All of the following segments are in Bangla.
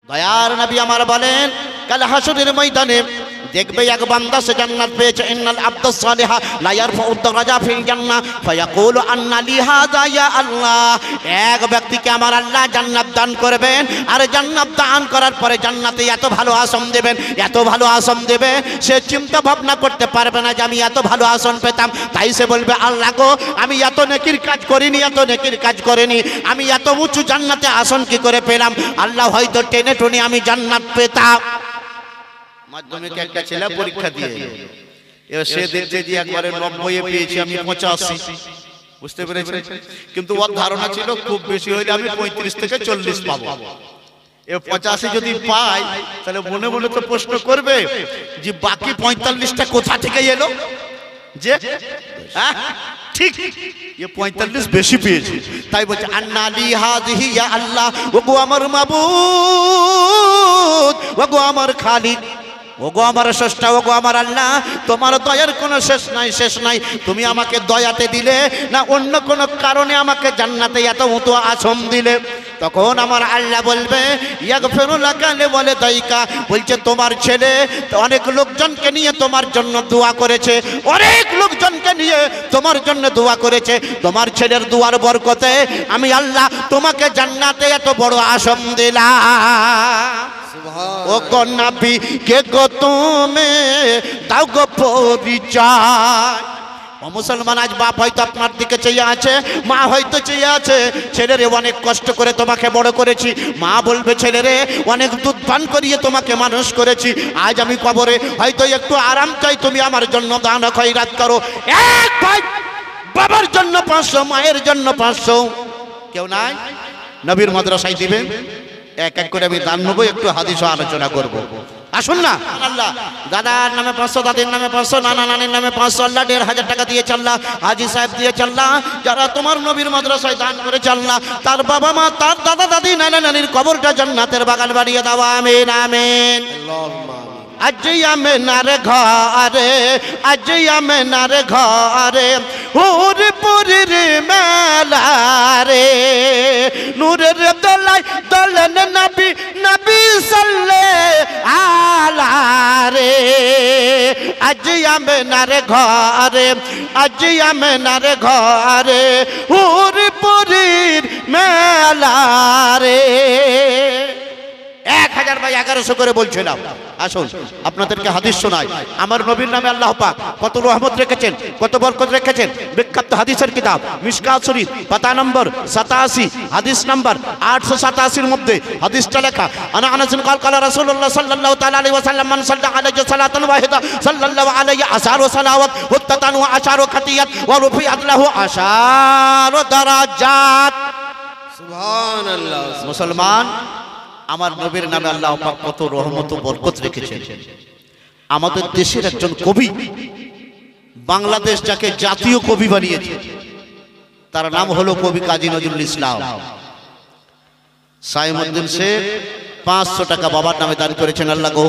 দয়ার নবী আমার বলেন কাল হাসরের ময়দানে দেখবে এক বান্দা সে জান্নাত পেয়েছে। ইন্নাল আবদাস সালিহা লা ইয়ারফাউ দারাজা ফিল জান্নাহ ফায়াকুলু আন্না লি হাযা ইয়া আল্লাহ। এক ব্যক্তিকে আমার আল্লাহ জান্নাত দান করবেন, আর জান্নাত দান করার পরে জান্নাতে এত ভালো আসন দেবেন, এত ভালো আসন দেবে সে চিন্তা ভাবনা করতে পারবে না যে আমি এত ভালো আসন পেতাম। তাই সে বলবে আল্লাহ গো, আমি এত নেকির কাজ করিনি, এত নেকির কাজ করিনি, আমি এত উঁচু জান্নাতে আসন কি করে পেলাম? আল্লাহ হয়তো টেনে টুনে আমি জান্নাত পেতাম। মাধ্যমিকে একটা ছেলে পরীক্ষা দিয়ে এবার সে দেখছে যে একবারে 90 পেয়েছি, আমি 85, বুঝতে পেরেছেন? কিন্তু ওর ধারণা ছিল খুব বেশি হইলে আমি 35 থেকে 40 পাবো। এবার 85 যদি পাই তাহলে মনে মনে তো প্রশ্ন করবে যে বাকি 45টা কোথা থেকে এলো? যে ঠিক এ 45 বেশি পেয়েছে, তাই বলছে আন্না লি হাযিহি ইয়া আল্লাহ, ওগো আমার মাবুদ, ওগো আমার খালিক, ওগো আমার স্রষ্টা, ওগো আমার আল্লাহ, তোমার দয়ার কোনো শেষ নাই, শেষ নাই। তুমি আমাকে দয়াতে দিলে না অন্য কোনো কারণে আমাকে জান্নাতে এত উঁচু আসন দিলে? তখন আমার আল্লাহ বলবে ইয়াগফিরু লাকা লিওয়ালিদাইকা, বলছে তোমার ছেলে অনেক লোকজনকে নিয়ে তোমার জন্য দোয়া করেছে, অনেক লোকজনকে নিয়ে তোমার জন্য দোয়া করেছে, তোমার ছেলের দোয়ার বরকতে আমি আল্লাহ তোমাকে জান্নাতে এত বড় আসন দিলাম। ও গো নবী কে গো তুমি দাও গো পরিচয়। ও মুসলমান, আজ বাপ হয়তো আপনার দিকে চেয়ে আছে, মা হয়তো চেয়ে আছে, ছেলেরে অনেক কষ্ট করে তোমাকে বড় করেছি। মা বলবে ছেলেরে অনেক দুধ পান করিয়ে তোমাকে মানুষ করেছি, আজ আমি কবরে হয়তো একটু আরাম চাই, তুমি আমার জন্য দান খয়রাত করো। এক ভাই বাবার জন্য 500, মায়ের জন্য 500, কেউ নাই নবীর মাদ্রাসায় দিবেন। এক এক করে আমি দান নেবো, একটু হাদিস আলোচনা করব। আসুন না, আল্লাহ দাদার নামে 500, দাদির নামে 500, নানা নানির নামে 500, আল্লাহ 1500 টাকা দিয়ে চাল্লা, হাজি সাহেব দিয়ে চাল্লা, যারা তোমার নবীর মাদ্রাসায় দান করে চাল্লা, তার বাবা মা, তার দাদা দাদি, নানা নানির কবরটা জান্নাতের বাগান বানিয়ে দাও, আমিন আমিন। আজ আমেনার ঘরে, আজ আমেনার ঘরে হুর পুরীর মেলা রে, নূরের দোলায় দোলেন নবী, নবী সাল্লাল্লাহু আলাইহি রে। আজ আমেনার ঘরে, আজ আমেনার ঘরে হুর পুরীর মেলা রে। 1000 বাই 1100 করে বলছিলাম। আসুন আপনাদেরকে হাদিস শোনাই। আমার নবীর নামে আল্লাহ পাক কত রহমত রেখেছেন, কত বরকত রেখেছেন। বিখ্যাত হাদিসের কিতাব মিশকাত শরীফ পাতা নম্বর 87, হাদিস নম্বর 887 এর মধ্যে হাদিসটা লেখা, আনা আনাস قال قال رسول الله صلى الله تعالى عليه وسلم من صلى عليه صلاه واحده صلى الله عليه عشر صلوات وتتن وعشر خطيئات ورفعت له عشر درجات। সুবহানাল্লাহ। মুসলমান, আমার নবীর নামে আল্লাহ পাক কত রহমত ও বরকত রেখেছেন। আমাদের দেশের একজন কবি, বাংলাদেশ যাকে জাতীয় কবি বানিয়েছে, তার নাম হলো কবি কাজী নজরুল ইসলাম। সাইমউদ্দিন শেখ 500 টাকা বাবার নামে দান করেছেন। আল্লাহ গো,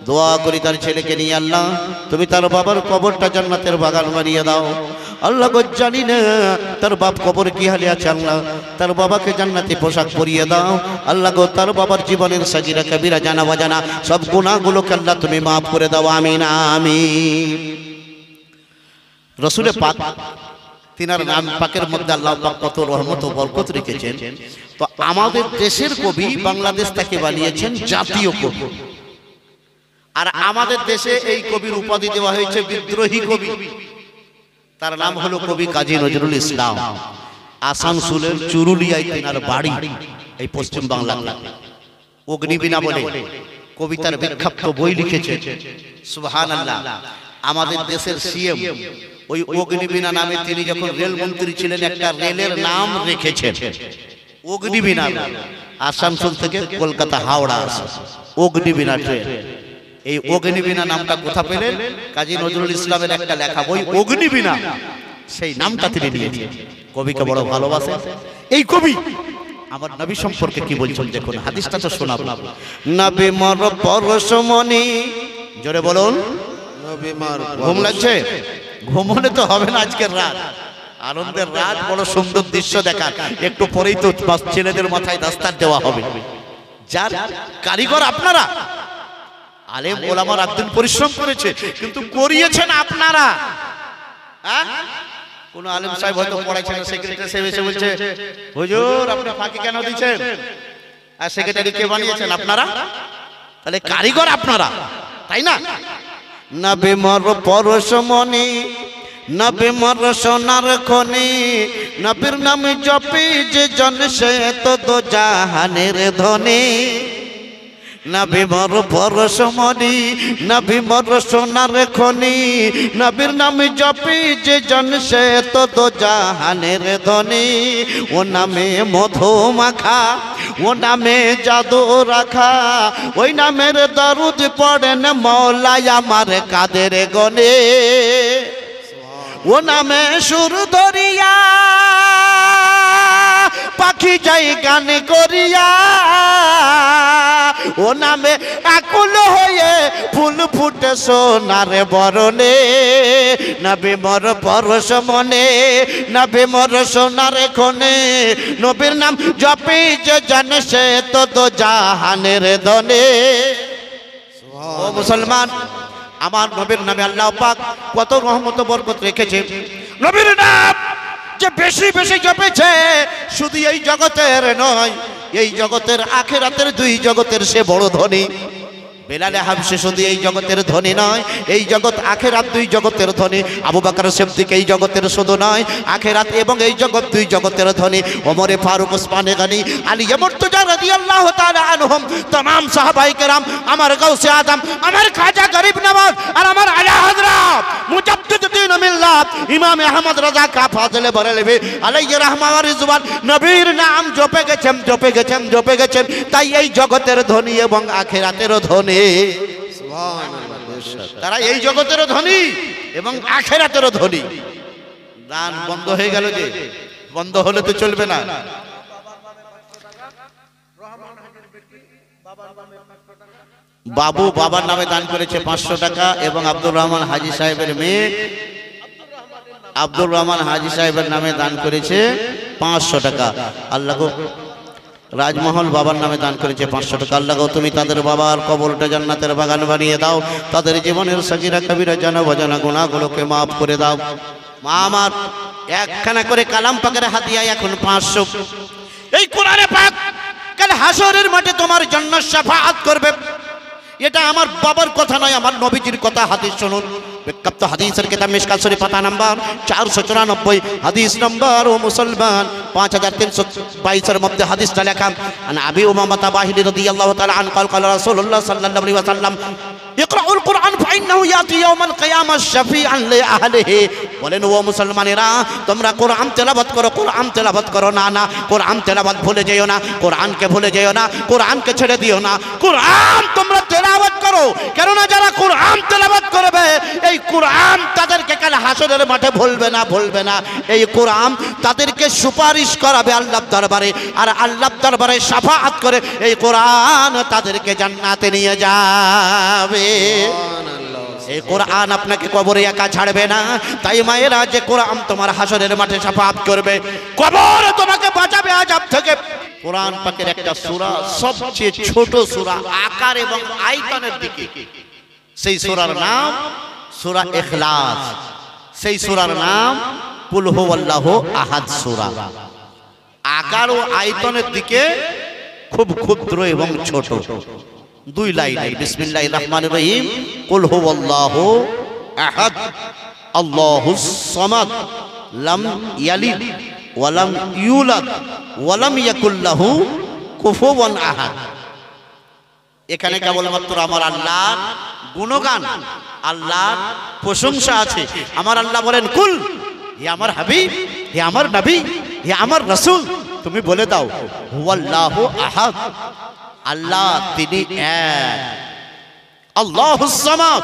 দোয়া করি তার ছেলেকে নিয়ে আল্লাহ তুমি তার বাবার কবরটা জান্নাতের বাগান বানিয়ে দাও। আল্লাহ গো, জানি না তার বাপ কবর কি হালে আছে, আল্লাহ তার বাবাকে জান্নাতি পোশাক পরিয়ে দাও। আল্লাহ গো, তার বাবার জীবনের সাগীরা কবিরা জানা বাজানা সব গুনাহগুলোকে আল্লাহ তুমি মাফ করে দাও, আমিন আমিন। রাসূলে পাক তিনার নাম পাকের মধ্যে আল্লাহ পাক কত রহমত ও বরকত রেখেছেন। তো আমাদের দেশের কবি বাংলাদেশ থেকে বানিয়েছেন জাতীয় কবি, আর আমাদের দেশে এই কবির উপাধি দেওয়া হয়েছে বিদ্রোহী কবি। তার নাম হলো কবি কাজী নজরুল ইসলাম। আসানসোলের চুরুলিয়ায় তিনার বাড়ি, এই পশ্চিম বাংলার। অগ্নিবীণা বলে কবিতার বিখ্যাত বই লিখেছে। সুবহানাল্লাহ। আমাদের দেশের সিএম ওই অগ্নিবীণা নামে, তিনি যখন রেলমন্ত্রী ছিলেন, একটা রেলের নাম রেখেছেন অগ্নিবীণা। আসানসোল থেকে কলকাতা হাওড়া আসে অগ্নিবীণা ট্রেন। এই অগ্নিবীণা নামটা কোথা পেলেন? কাজী নজরুল ইসলামের একটা লেখা বই অগ্নিবীণা, সেই নামটা তিনি নিয়েছেন। কবিকে বড় ভালোবাসে এই কবি। আমার নবী সম্পর্কে কি বলছেন দেখুন, হাদিসটা তো শোনাবো। নবী মর পরশমণি, জোরে বলুন। নবী মর, ঘুম লাগছে? ঘুমোলে তো হবে না, আজকের রাত আনন্দের রাত, বড় সুন্দর দৃশ্য দেখার। একটু পরেই তো ছেলেদের মাথায় দাস্তার দেওয়া হবে। যার কারিগর আপনারা। আলেম ওলামা রাত দিন পরিশ্রম করেছে, কিন্তু করিয়েছেন আপনারা। হ্যাঁ, কোন আলেম সাহেব হয়তো পড়াইছেন, সেক্রেটারি সাহেব এসে বলছে হুজুর আপনি ফাঁকি কেন দিচ্ছেন, আর সেক্রেটারি কে বানিয়েছেন? আপনারা। তাহলে কারিগর আপনারা, তাই না? নবী মোর পরশমণি, নবী মোর সোনার খনি, নবীর নাম জপি যে জন সে তো দো জাহানের ধনী। নবী মোর পরশমণি, নবী মোর সোনার খনি, নবীর নাম জপি যে জন সে তো দো জাহানের ধনী। ও নামে মধু মাখা, ও নামে জাদু রাখা, ওই নামের দরুদ পড়েন মওলাই আমার কাদের গনে। ও নামে সুর ধরিয়া পাখি যাই গান করিয়া, ও নামে আকুল হয়ে ফুল ফুটে সোনার বরণে। নবী মোর পরশ মনে, নবী মোর সোনার খনে, নবীর নাম জপি যে জন সে তো দো জাহানের ধনে। ও মুসলমান, আমার নবীর নামে আল্লাহ পাক কত রহমত বরকত রেখেছে। নবীর নাম যে বেশি বেশি জপেছে, শুধু এই জগতের নয়, এই জগতের আখিরাতের দুই জগতের সে বড় ধনী। বেলালে হাবশি শুধু এই জগতের ধনী নয়, এই জগৎ আখিরাত দুই জগতের ধনী। আবু বকর সিদ্দিক এই জগতের শুধু নয়, আখিরাত এবং এই জগৎ দুই জগতের ধনী। ওমরে ফারুক, ওসমানে গনি, আলী মুর্তজা রাদিয়াল্লাহু তাআলা আনহুম, तमाम সাহাবায়ে কেরাম, আমার গাউসে আজম, আমার খাজা গরিব নওয়াজ, আর আমার আলা হযরত মুজাদ্দিদুদ্দিন মিল্লাত ইমাম আহমদ রাজা কা ফাজলে বরেলভি আলাইহি রাহমা ওয়া রিজওয়ান নবীর নাম জপে গেছেন, জপে গেছেন, জপে গেছেন। তাই এই জগতের ধনী এবং আখিরাতেরও ধনী। তারা এই জগতেরও ধনী এবং আখিরাতেরও ধনী। দান বন্ধ হয়ে গেল, যে বন্ধ হলে তো চলবে না। বাবু বাবার নামে দান করেছে 500 টাকা, এবং আব্দুর রহমান হাজী সাহেবের মেয়ে আব্দুর রহমান হাজী সাহেবের নামে দান করেছে 500 টাকা। আল্লাহ গো, রাজমহল বাবার নামে দান করেছে 500 টাকা। আল্লাহ গো, তুমি তাদের বাবার কবরটা জান্নাতের বাগান বানিয়ে দাও, তাদের জীবনের সগীরা কবিরা জানা অজানা গুনাহগুলোকে মাফ করে দাও। মা আমার একখানা করে কালাম পাকের হাদিয়া এখন 500। এই কোরআনে পাক কাল হাসরের মাঠে তোমার জন্য শাফাআত করবে। এটা আমার বাবার কথা নয়, আমার নবীজির কথা। হাদিস শুনুন, বিখ্যাত হাদিসের কিতাব মিশকাত শরীফ পাতা নাম্বার 494, হাদিস নাম্বার ও মুসলমান 5322 এর মধ্যে হাদিসটা লেখা। আনা আবি উমামা বাহিলি রাদিয়াল্লাহু তাআলা আন قال قال রাসূলুল্লাহ সাল্লাল্লাহু আলাইহি ওয়াসাল্লাম ইকরাউল কুরআন ফাইন্নাহু ইয়াতি ইয়াউমাল কিয়ামাহ শাফিআন লিআহলিহি। বলেন ও মুসলমানেরা, তোমরা কোরআন তেলাওয়াত করো, কোরআন তেলাওয়াত করো। না না, কোরআন তেলাওয়াত ভুলে যেও না, কোরআনকে ভুলে যেও না, কোরআনকে ছেড়ে দিও না। কোরআন তোমরা তেলাওয়াত করো, কেননা যারা কোরআন তেলাওয়াত করবে এই কোরআন তাদেরকে কাল হাসরের মাঠে ভুলবে না, ভুলবে না। এই কোরআন তাদেরকে সুপারিশ করাবে আল্লাহর দরবারে, আর আল্লাহর দরবারে শাফাআত করে এই কোরআন তাদেরকে জান্নাতে নিয়ে যাবে। এই কোরআন আপনাকে কবরে একা ছাড়বে না। তাই মায়েরা, যে কোরআন তোমার হাসরের মাঠে শাফাআত করবে, কবর তোমাকে বাঁচাবে আযাব থেকে। কোরআন পাকের একটা সূরা, সবচেয়ে ছোট সূরা আকার এবং আয়তনের দিকে, সেই সূরার নাম সূরা ইখলাস। সেই সূরার নাম কুল হুয়াল্লাহু আহাদ সূরা। আকার ও আয়তনের দিকে খুব ক্ষুদ্র এবং ছোট, 2 লাইন। বিসমিল্লাহির রহমানির রহিম, কুল হুয়াল্লাহু আহাদ আল্লাহুস সামাদ লাম ইয়ালিদ ওয়া লাম ইউলাদ ওয়া লাম ইয়াকুল লাহু কুফুওয়ান আহাদ। এখানে কেবলমাত্র আমার আল্লাহর গুণগান, আল্লাহর প্রশংসা আছে। আমার আল্লাহ বলেন, কুল, হে আমার হাবিব, হে আমার নবী, হে আমার রাসূল, তুমি বলে দাও হুয়াল্লাহু আহাদ, আল্লাহ তিনি এক। আল্লাহুস সামাদ,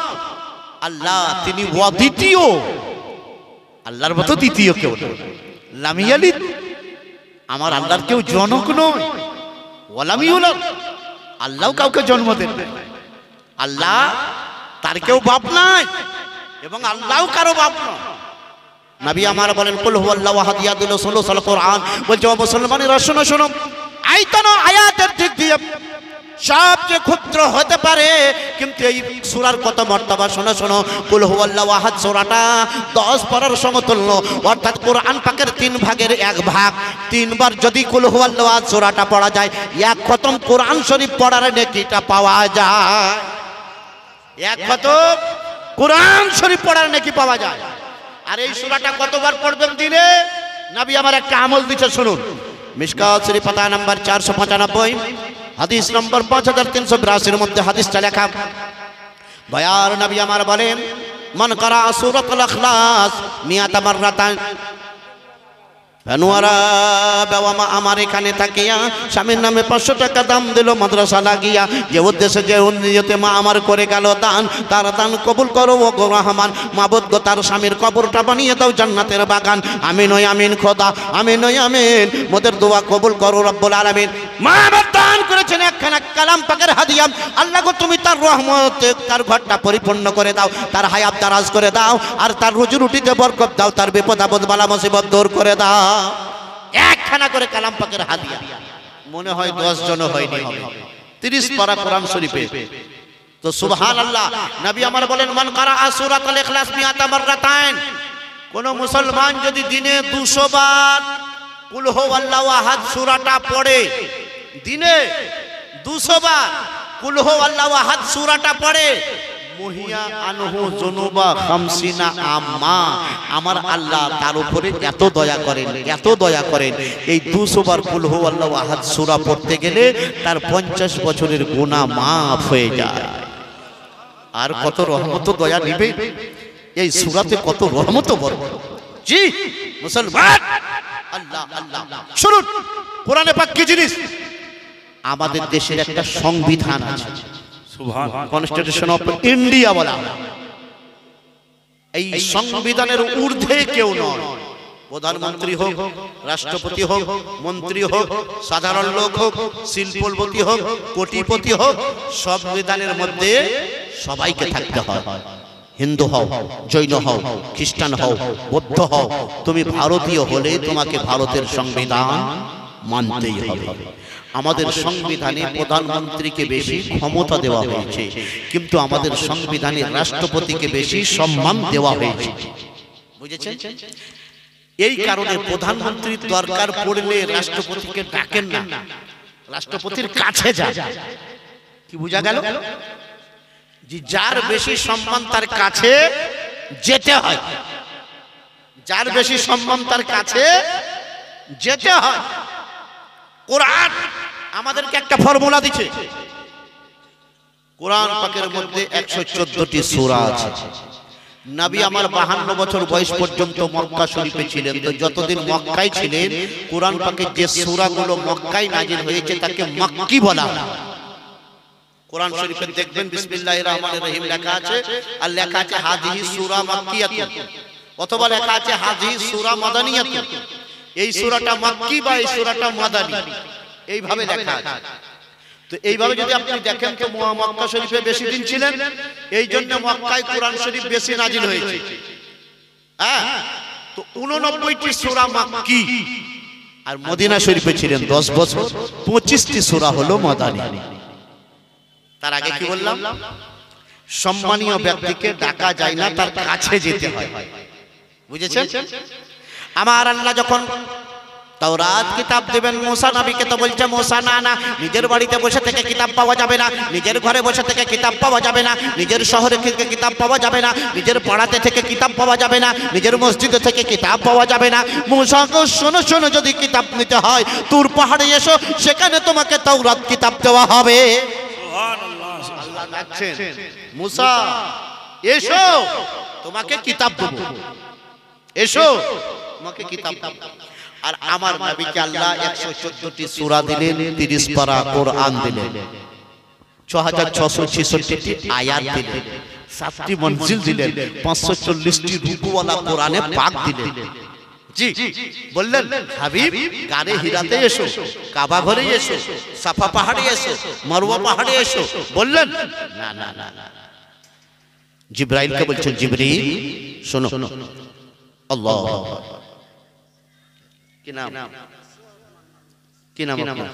আল্লাহ তিনি অদ্বিতীয়, আল্লাহর মতো দ্বিতীয় কেউ নেই। লাম ইয়ালিদ, আমার আল্লাহর কেউ জনক নয়। ওয়া লাম ইউলাদ, আল্লাহ কাউকে জন্ম দেন না। আল্লাহ তার কেউ বাপ নাই, এবং আল্লাহ কারো বাপ নয়। নবী আমার বলেন, কুল হুয়াল্লাহু আহাদ ইয়াদুল সুলুসাল কোরআন। বলছে ও মুসলমানেরা, শোনো শোনো, আয়াতের দিক দিয়ে সবচেয়ে ক্ষুদ্র হতে পারে, কিন্তু এই সূরার কত মর্তবা শোনো শোনো। কুল হুয়াল্লাহু আহাদ সূরাটা 10 পারার সমতুল্য, অর্থাৎ কোরআন পাকের 3 ভাগের 1 ভাগ। 3 বার যদি কুল হুয়াল্লাহু আহাদ সূরাটা পড়া যায়, এক খতম কোরআন শরীফ পড়ার নেকিটা পাওয়া যায়। এক খতম কোরআন শরীফ পড়ার নেকি পাওয়া যায়। আর এই সূরাটা কতবার পড়বেন দিনে? নবী আমার একটা আমল দিতে শুনুন। মিশকাত শরীফ পাতা নাম্বার 495, হাদিস নম্বর 5382 এর মধ্যে হাদিসটা লেখা। দয়ার নবী আমার বলেন, মান করা সূরাতুল ইখলাস 100 মাররাতান ফানুয়ারা বাবা আমার এখানে থাকিয়া স্বামীর নামে 500 টাকা দাম দিল মাদ্রাসা লাগিয়া, যে উদ্দেশ্যে যে নিয়তে মা আমার করে গেল দান, তার দান কবুল করো ও গো রহমান। মাবুদ গো, তার স্বামীর কবরটা বানিয়ে দাও জান্নাতের বাগান। আমিন ওই আমিন খোদা, আমিন ওই আমিন। মোদের দোয়া কবুল করো রব্বুল আলামিন। মা আমার দান করেছেন একখানা কালাম পাকের হাদিয়া। আল্লাহ গো, তুমি তার রহমতে তার ঘরটা পরিপূর্ণ করে দাও, তার হায়াত দারাজ করে দাও, আর তার রুজি রুটিতে বরকত দাও, তার বিপদ আপদ বালা মুসিবত দূর করে দাও। একখানা করে কালাম পাকের হাদিয়া। মনে হয় 10 জন হয়নি, হবে 30 পারা কোরআন শরীফে। তো সুবহানাল্লাহ। নবী আমার বলেন, মান কারা সূরাতুল ইখলাস 100 মাররাতান, কোন মুসলমান যদি দিনে 200 বার কুল হুয়াল্লাহু আহাদ সূরাটা পড়ে, দিনে 200 বার কুল হুয়াল্লাহু আহাদ সূরাটা পড়ে, মুহিয়া আনহু যুনুবা 50 আম্মা, আমার আল্লাহ তার উপরে এত দয়া করেন, এত দয়া করেন। এই 200 বার কুল হুয়াল্লাহু আহাদ সূরা পড়তে গেলে তার 50 বছরের গুনাহ মাফ হয়ে যায়। আর কত রহমত দয়া নিবে এই সূরাতে, কত রহমত বড়। জি মুসলমান, আল্লাহ আল্লাহ শুনুন, কোরআনে পাক কি জিনিস। আমাদের দেশের একটা সংবিধান আছে, কনস্টিটিউশন অফ ইন্ডিয়া বলা। এই সংবিধানের ঊর্ধ্বে কেউ নয়। প্রধানমন্ত্রী হোক, রাষ্ট্রপতি হোক, মন্ত্রী হোক, সাধারণ লোক হোক, শিল্পপতি হোক, কোটিপতি হোক, সংবিধানের মধ্যে সবাইকে থাকতে হয়। হিন্দু হও, জৈন হও, খ্রিস্টান হও, বৌদ্ধ হও, তুমি ভারতীয় হলে তোমাকে ভারতের সংবিধান মানতেই হবে। আমাদের সংবিধানে প্রধানমন্ত্রীকে বেশি ক্ষমতা দেওয়া হয়েছে, কিন্তু আমাদের সংবিধানে রাষ্ট্রপতিকে বেশি সম্মান দেওয়া হয়েছে। বুঝেছেন? এই কারণে প্রধানমন্ত্রীর দরকার পড়লে রাষ্ট্রপতিকে ডাকেন না, রাষ্ট্রপতির কাছে যান। কি বোঝা গেল? যে যার বেশি সম্মান তার কাছে যেতে হয়, যার বেশি সম্মান তার কাছে যেতে হয়। কোরআন আমাদেরকে একটা ফর্মুলা দিচ্ছে। কোরআন পাকের মধ্যে 114টি সূরা আছে। নবী আমার 52 বছর বয়স পর্যন্ত মক্কা শরীফে ছিলেন। তো যতদিন মক্কায় ছিলেন, কোরআন পাকের যে সূরাগুলো মক্কায় নাজিল হয়েছে তাকে মক্কি বলা হয়। কোরআন শরীফে দেখবেন বিসমিল্লাহির রহমানির রহিম লেখা আছে, আর লেখা আছে হাযিহি সূরা মাক্কিয়াতুন, অথবা লেখা আছে হাযিহি সূরা মাদানিয়াতুন। এই সূরাটা মক্কি বা এই সূরাটা মাদানী, এইভাবে লেখা আছে। তো এইভাবে যদি আপনি দেখেন তো মক্কা শরীফে বেশি দিন ছিলেন, এই জন্য মক্কায় কোরআন শরীফ বেশি নাজিল হয়েছে। হ্যাঁ, তো 89টি সূরা মক্কি, আর মদিনা শরীফে ছিলেন 10 বছর, 25টি সূরা হলো মাদানী। তার আগে কি বললাম? সম্মানীয় ব্যক্তিকে ডাকা যায় না, তার কাছে যেতে হয়। বুঝেছেন? আমার আল্লাহ যখন তাওরাত কিতাব দেবেন মুসা নবীকে, তো বলছে মুসা না না, নিজের বাড়িতে বসে থেকে কিতাব পাওয়া যাবে না, নিজের ঘরে বসে থেকে কিতাব পাওয়া যাবে না, নিজের শহরে থেকে কিতাব পাওয়া যাবে না, নিজের পাড়াতে থেকে কিতাব পাওয়া যাবে না, নিজের মসজিদে থেকে কিতাব পাওয়া যাবে না। মুসাকে শোনো শোনো, যদি কিতাব নিতে হয় তুর পাহাড়ে এসো, সেখানে তোমাকে তাওরাত কিতাব দেওয়া হবে। আল্লাহ ডাকছেন, মুসা এসো, তোমাকে কিতাব দেব, এসো তোমাকে কিতাব দেব। আর আমার নবীকে আল্লাহ 114টি সূরা দিলেন, 30 পারা কোরআন দিলেন, 6666টি আয়াত দিলেন, 7টি মঞ্জিল দিলেন, 540টি রুকুওয়ালা কোরআনে পাক দিলেন। জি বললেন, হাবিব গারে হিরাতে এসো, কাবা ঘরে এসো, সাফা পাহাড়ে এসো, মারওয়া পাহাড়ে এসো। বললেন না না না না, জিবরাইলকে বলছেন, জিবরিল শোনো, আল্লাহ কি নাম, কি নাম আপনার?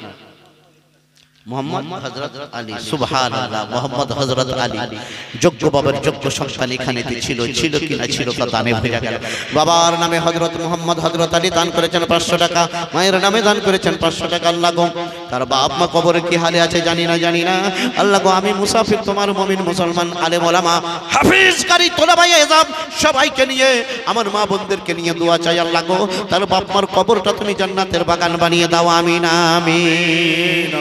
মোহাম্মদ হযরত আলী, সুবহানাল্লাহ। মোহাম্মদ হযরত আলী যোগ্য বাবার যোগ্য সন্তান এখানে ছিল কিনা ছিল তা দানে ভরে গেল। বাবার নামে হযরত মোহাম্মদ হযরত আলী দান করেছেন 500 টাকা, মায়ের নামে দান করেছেন 500 টাকা। আল্লাহ গো, তার বাপ মা কবরে কি হালে আছে জানি না। আল্লাহ গো, আমি মুসাফির, তোমার মুমিন মুসলমান আলেম ওলামা হাফেজ কারি তোলাবায়ে ইজাম সবাইকে নিয়ে, আমার মা বোনদেরকে নিয়ে দোয়া চাই। আল্লাহ গো, তার বাপ মার কবরটা তুমি জান্নাতের বাগান বানিয়ে দাও, আমিন আমিন।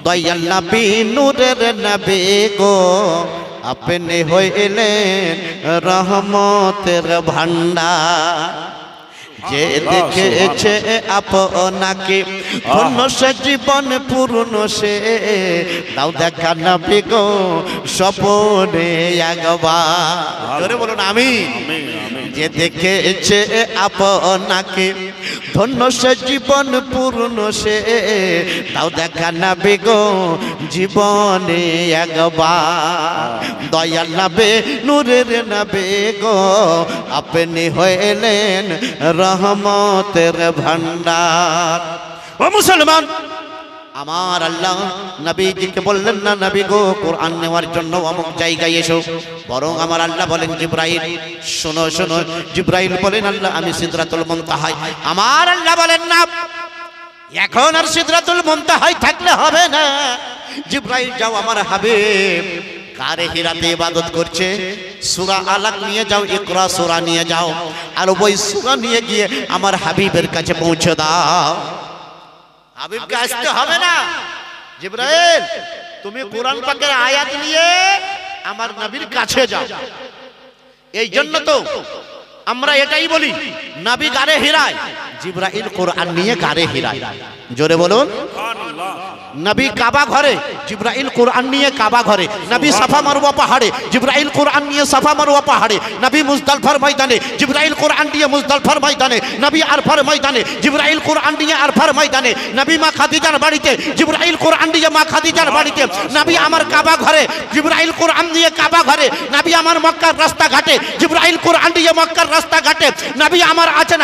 দয়াল নবী নূরের নবী গো, আপনি হইলেন রহমতের ভান্ডার। যে দেখেছে আপনাকে ধন্য সে জীবন পূর্ণ সে, দাও দেখা নবী গো স্বপনে একবার। জোরে বলুন আমিন। যে দেখেছে আপনাকে ধন্য সে জীবন পূর্ণ সে, দাও দেখা নবী গো জীবনে একবার। দয়াল নবী নূরের নবী গো, আপনি হইলেন রহমতের ভান্ডার। ও মুসলমান, আমার আল্লাহ নবীজিকে বললেন না নবী গো কোরআন নেওয়ার জন্য অমুক জায়গায় এসো, বরং আমার আল্লাহ বলেন জিবরাইল শোনো। জিবরাইল বলেন আল্লাহ আমি সিদরাতুল মুনতাহায়। আমার আল্লাহ বলেন না এখন আর সিদরাতুল মুনতাহায় থাকলে হবে না, জিবরাইল যাও আমার হাবিব গারে হিরাতে ইবাদত করছে, সূরা আলাক নিয়ে যাও, ইকরা সূরা নিয়ে যাও, আর ওই সূরা নিয়ে গিয়ে আমার হাবিবের কাছে পৌঁছে দাও। হাবিবকে আসতে হবে না, জিবরাইল তুমি কোরআন পাকের আয়াত নিয়ে আমার নবীর কাছে যাও। এই জন্য তো আমরা এটাই বলি নবী গারে হিরায়, জিবরাইল কোরআন নিয়ে গারে হিরায়। জোরে বলুন সুবহানাল্লাহ। নবী কাবা ঘরে, জিবরাইল কোরআন নিয়ে কাবা ঘরে। নবী সাফা মারওয়া পাহাড়ে, জিবরাইল কোরআন নিয়ে সাফা মারওয়া পাহাড়ে। নবী মুজদালফার ময়দানে, জিবরাইল কোরআন নিয়ে মুজদালফার ময়দানে। নবী আরফার ময়দানে, জিবরাইল কোরআন নিয়ে আরফার ময়দানে। নবী মা খাদিজার বাড়িতে, জিবরাইল কোরআন নিয়ে মা খাদিজার বাড়িতে। নবী আমার কাবা ঘরে, জিবরাইল কোরআন নিয়ে কাবা ঘরে। নবী আমার মক্কার রাস্তাঘাটে, জিবরাইল কোরআন নিয়ে মক্কার রাস্তাঘাটে। নবী আমার আছেন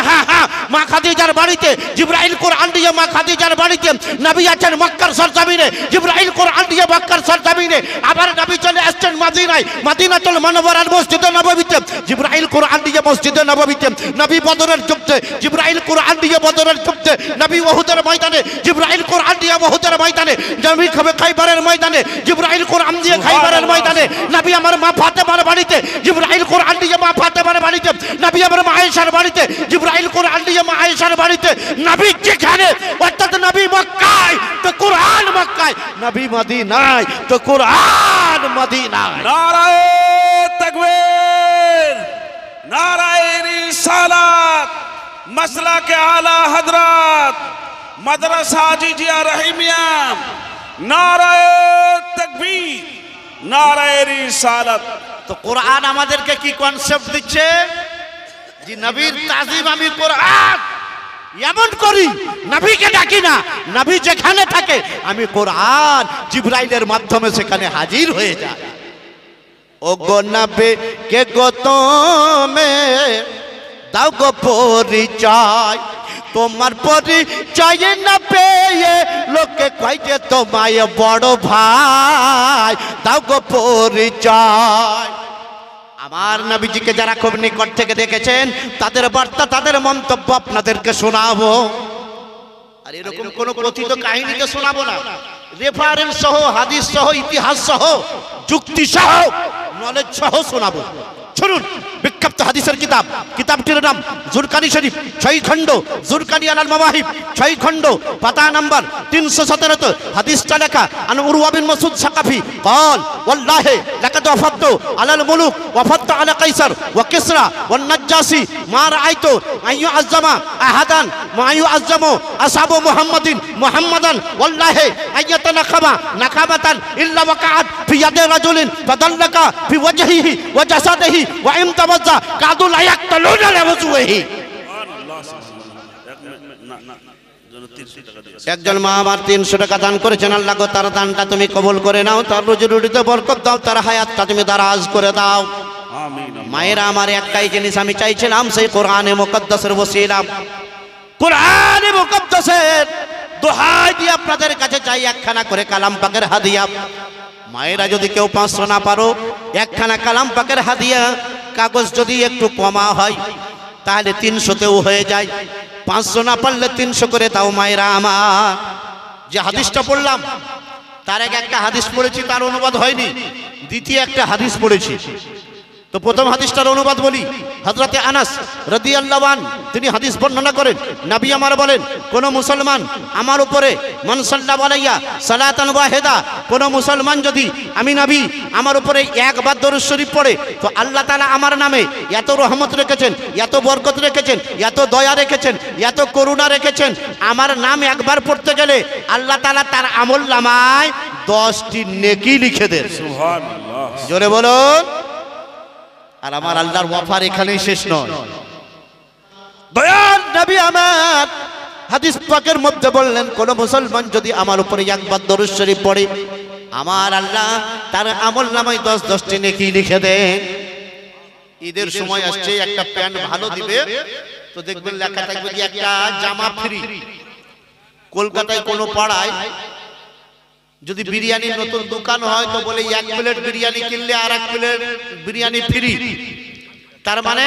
মা খাদিজার বাড়িতে, জিবরাইল কোরআন নিয়ে মা খাদিজার বাড়িতে। নবী আছেন মক্কার সরজমিনে, জিবরাইল কোরআন দিয়ে মক্কার সরজমিনে। আবার নবী চলে আসছেন মদিনায়, মদিনাতুল মুনাওয়ারার মসজিদে নববীতে, জিবরাইল কোরআন দিয়ে মসজিদে নববীতে। নবী বদরের যুদ্ধে, জিবরাইল কোরআন দিয়ে বদরের যুদ্ধে। নবী ওহুদের ময়দানে, জিবরাইল কোরআন দিয়ে ওহুদের ময়দানে। নবী খাইবারের ময়দানে, জিবরাইল কোরআন দিয়ে খাইবারের ময়দানে। নবী আমার মা ফাতেমার বাড়িতে, জিবরাইল কোরআন দিয়ে মা ফাতেমার বাড়িতে। নবী আমার মা আয়েশার বাড়িতে, জিবরাইল কোরআন দিয়ে মা আয়েশার বাড়িতে। নবী যেখানে অর্থাৎ নবী মক্কায় তো কোরআন মক্কায়, নবী মদিনায় তো কোরআন মদিনায়। নারায়ে তাকবীর, নারায়ে রিসালাত, মাসলাকে আলা হযরত মাদ্রাসা জিজিয়া রহিমিয়া। নারায়ে তাকবীর, নারায়ে রিসালাত। তো কোরআন আমাদেরকে কি কনসেপ্ট দিচ্ছে? যে নবীর তাজিম আমি কোরআন এমন করি, নবীকে ডাকি না, নবী যেখানে থাকে আমি কোরআন জিবরাইলের মাধ্যমে সেখানে হাজির হয়ে যায়। ও গো নবী কে গো তুমি দাও গো পরিচয়, তোমার পরিচয় না পেয়ে লোকে কয় যে তোমায় বড় ভাই, দাও গো পরিচয়। আমার নবীজিকে যারা খুব নিকট থেকে দেখেছেন তাদের বার্তা, তাদের মন্তব্য আপনাদেরকে শোনাবো। আর এরকম কোন কথিত কাহিনীকে শোনাবো না, রেফারেন্স সহ, হাদিস সহ, ইতিহাস সহ, যুক্তি সহ, নলেজ সহ শোনাবো। শুনুন, বিখ্যাত হাদিসের কিতাব, কিতাবটির নাম জুরকানি শরীফ, 6 খণ্ড, জুরকানি আলাল মাওয়াহিব, 6 খণ্ড, পাতা নাম্বার 317। হাদিসটা লেখা আন উরওয়া বিন মাসউদ সাকাফি قال والله لقد وفدت على الملوك وفدت على قيصر وكسرى والنجاشي ما رايت ان يعظم احدا ما يعظم اصحاب محمدا والله ان يتنخم نخامه الا وقعت في يد رجل فدلك في وجهه وجسده وإن تبذى قادوا لا يقتلون لوجهه। একজন মা আমার 300 টাকা দান করেছেন, আল্লাহ গো তার দানটা তুমি কবুল করে নাও, তার রুজি রুটিতে বরকত দাও, তার হায়াতটা তুমি দারাজ করে দাও। আমিন। মায়েরা আমার একটাই জিনিস আমি চাইছিলাম, সেই কোরআনে মুকদ্দাসের ওসিলা, কোরআনে মুকদ্দাসের দোহাই দিয়ে আপনাদের কাছে চাই একখানা করে কালাম পাকের হাদিয়া। মায়েরা যদি কেউ 500 না পারো, একখানা কালাম পাকের হাদিয়া, কাগজ যদি একটু কমা হয় তাহলে 300তেও হয়ে যায়। 500 না পারলে 300 করে দাও মায়েরা আমার। যে হাদিসটা পড়লাম তার আগে একটা হাদিস পড়েছি, তার অনুবাদ হয়নি, দ্বিতীয় একটা হাদিস পড়েছি। তো প্রথম হাদিসটার অনুবাদ বলি। হযরতে আনাস রাদিয়াল্লাহু আনহু তিনি হাদিস বর্ণনা করেন, নবী আমার বলেন, কোন মুসলমান আমার উপরে মান সাল্লাল্লাহু আলাইয়া সালাতান ওয়াহিদা, কোন মুসলমান যদি আমি নবী আমার উপরে একবার দরুদ শরীফ পড়ে, তো আল্লাহ তাআলা আমার নামে এত রহমত রেখেছেন, এত বরকত রেখেছেন, এত দয়া রেখেছেন, এত করুণা রেখেছেন। আমার নাম একবার পড়তে গেলে আল্লাহ তাআলা তার আমল নামায় 10টি নেকি লিখে দেন। সুবহানাল্লাহ, জোরে বলুন। আর আমার আল্লাহর ওয়াফার এখানেই শেষ নয়। দয়াল নবী আমার হাদিস পাকের মধ্যে বললেন, কোন মুসলমান যদি আমার উপরে একবার দরুদ শরীফ পড়ে, আমার আল্লাহ তার আমলনামায় 10টি নেকি লিখে দেন। ঈদের সময় আসছে, একটা প্যান্ট ভালো দিবে তো দেখবেন লেখা থাকবে যে একটা জামা ফ্রি। কলকাতায় কোনো পাড়ায় যদি বিরিয়ানির নতুন দোকান হয় তো বলে 1 প্লেট বিরিয়ানি কিনলে আর 1 প্লেট বিরিয়ানি ফ্রি। তার মানে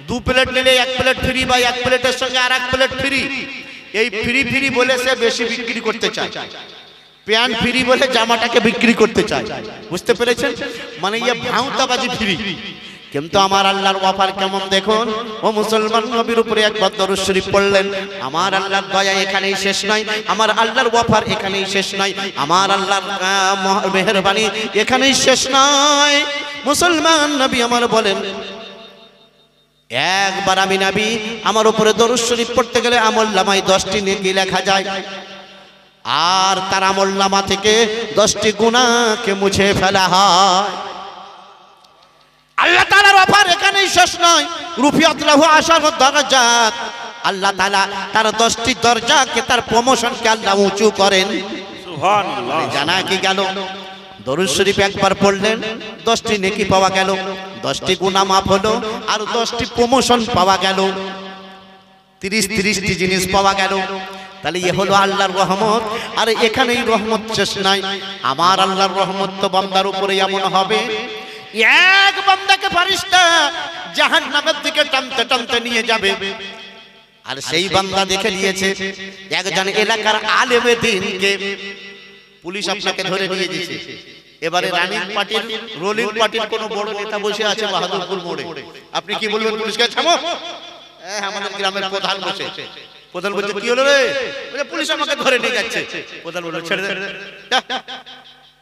2 প্লেট নিলে 1 প্লেট ফ্রি, বা 1 প্লেটের সঙ্গে আর 1 প্লেট ফ্রি। এই ফ্রি ফ্রি বলে সে বেশি বিক্রি করতে চায়, প্যান্ট ফ্রি বলে জামাটাকে বিক্রি করতে চায়। বুঝতে পেরেছেন? মানে এই ভাউতাবাজি ফ্রি। কিন্তু আমার আল্লাহর ওয়াফার কেমন দেখুন। ও মুসলমান, নবীর উপরে একবার দরুদ শরীফ পড়লেন, আমার আল্লাহর দয়া এখানেই শেষ নয়, আমার আল্লাহর ওয়াফার এখানেই শেষ নয়, আমার আল্লাহর মেহেরবানি এখানেই শেষ নয়। মুসলমান, নবী আমার বলেন, একবার আমি নবী আমার উপরে দরুদ শরীফ পড়তে গেলে আমলনামায় 10টি নেকি লেখা যায়, আর তার আমলনামা থেকে 10টি গুনাহকে মুছে ফেলা হয়। আল্লাহ তাআলার অফার এখানেই শেষ নয়। রুফিয়াত লাহু আশারু দারাজাত, আল্লাহ তাআলা তার 10টি দরজাকে, তার প্রমোশনকে আল্লাহ উঁচু করেন। সুবহানাল্লাহ। জানা কি গেল? দরুদ শরীফ একবার পড়লেন 10টি নেকি পাওয়া গেল, 10টি গুনাহ মাফ হলো, আর 10টি প্রমোশন পাওয়া গেল, 30টি জিনিস পাওয়া গেল। তাহলে এ হলো আল্লাহর রহমত। আর এখানেই রহমত শেষ নাই। আমার আল্লাহর রহমত তো বান্দার উপরে এমন হবে, এক বান্দাকে ফেরেশতা জাহান্নামের দিকে টানতে টানতে নিয়ে যাবে। আর সেই বান্দা দেখে নিয়েছে একজন এলাকার আলেমে দ্বীনকে পুলিশ আপনাকে ধরে নিয়ে গেছে। এবারে রানিং পার্টির, রোলিং পার্টির কোন বড় নেতা বসে আছে বাহাদুরপুর মোড়ে, আপনি কি বলবেন? পুলিশকে থামো, আমাদের গ্রামের প্রধান বসে। প্রধান বলছে, কি হলো রে? বলে, পুলিশ আমাকে ধরে নিয়ে যাচ্ছে। প্রধান বলল, ছেড়ে দে।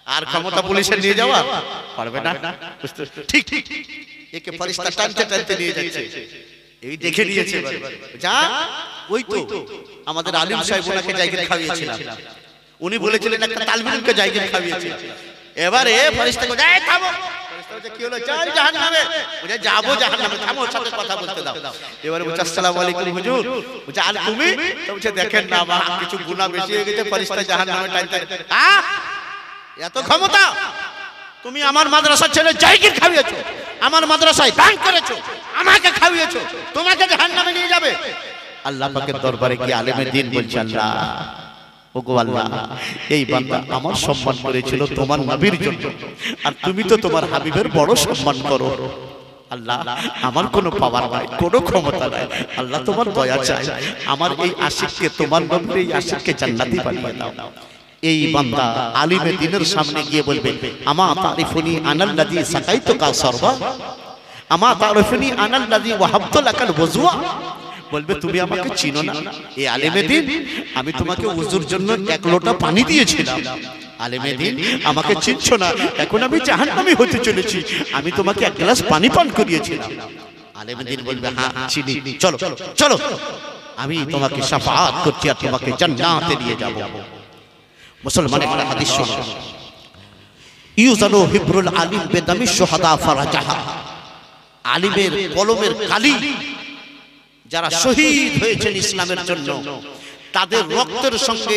আর ক্ষমতা পুলিশের নিয়ে যাওয়া পারবে না। ঠিক ঠিক, একে ফেরেশতা টানতে টানতে নিয়ে যাচ্ছে। এই দেখে নিয়েছে, যা ওই তো আমাদের আলিম সাহেব ওনাকে জায়গা খাওয়িয়েছিলাম, উনি বলেছিলেন একটা তালবিলকে জায়গা খাওয়িয়েছে। এবারে ফেরেশতা কো, এই থামো। ফেরেশতা বলছে, কি হলো? চল জাহান্নামে। বলে, যাবো জাহান্নামে, থামো, ওর সাথে কথা বলতে দাও। এবারে বলছে, আসসালামু আলাইকুম হুজুর। বলছে, আর তুমি? তো বলছে, দেখেন না, আমার কিছু গুনাহ বেশি হয়ে গেছে, ফেরেশতা জাহান্নামে টানতে। এত ক্ষমতা? তুমি আমার মাদ্রাসার ছেলে জায়গির খাওয়িয়েছো, আমার মাদ্রাসায় দান করেছো, আমাকে খাওয়িয়েছো, তোমাকে জাহান্নামে নিয়ে যাবে? আল্লাহ পাকের দরবারে কি আলেমে দ্বীন বলছে, আল্লাহ, ওগো আল্লাহ, এই বান্দা আমার সম্মান করেছিল তোমার নবীর জন্য, আর তুমি তো তোমার হাবিবের বড় সম্মান করো। আল্লাহ, আমার কোনো পাওয়ার নাই, কোনো ক্ষমতা নাই, আল্লাহ তোমার দয়া চাই, আমার এই আশিককে, তোমার নবীর এই আশিককে জান্নাতি বানিয়ে দাও। এই বান্দা আলিমে দ্বীনের সামনে গিয়ে বলবে, আমা তারিফুনি আনাল্লাযী সাকাইতুকা সরবা, আমা তারিফুনি আনাল্লাযী ওয়াহাবতু লাকাল ওযুয়া। বলবে, তুমি আমাকে চিনো না? এই আলিমে দ্বীন, আমি তোমাকে ওযুর জন্য 1 লোটা পানি দিয়েছিলাম। আলিমে দ্বীন, আমাকে চিনছো না? এখন আমি জাহান্নামী হতে চলেছি, আমি তোমাকে 1 গ্লাস পানি পান করিয়েছিলাম। আলিমে দ্বীন বলবে, হ্যাঁ চিনি, চলো চলো, আমি তোমাকে শাফাআত করছি আর তোমাকে জান্নাতে নিয়ে যাব। মুসলমান, একটা হাদিস শোনো, ইউজানু হিব্রুল আলিম বিদামি শুহাদা ফারাজাহা। আলিমের কলমের কালি, যারা শহীদ হয়েছেন ইসলামের জন্য, তাদের রক্তের সঙ্গে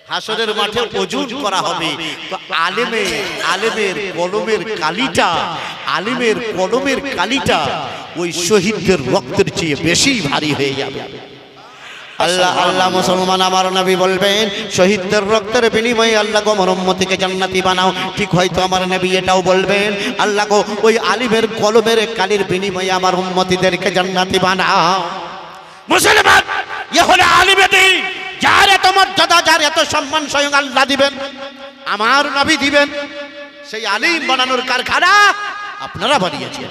হাসরের মাঠে ওজন করা হবে। তো আলেমের কলমের কালিটা ওই শহীদদের রক্তের চেয়ে বেশি ভারী হয়ে যাবে। আল্লাহ আল্লাহ মুসলমান আমার নবী বলবেন শহীদদের রক্তের বিনিময়ে আল্লাহ গো আমার উম্মতিকে জান্নাতি বানাও। ঠিক হয়তো আমার নবী এটাও বলবেন আল্লাহ গো ওই আলিমের কলমের কালির বিনিময়ে আমার উম্মতিদেরকে জান্নাতি বানাও। মুসলমান এ হলো আলিমে দ্বীন, যার এত মর্যাদা, যার এত সম্মান স্বয়ং আল্লাহ দিবেন, আমার নবী দিবেন। সেই আলিম বানানোর কারখানা আপনারা বানিয়েছেন।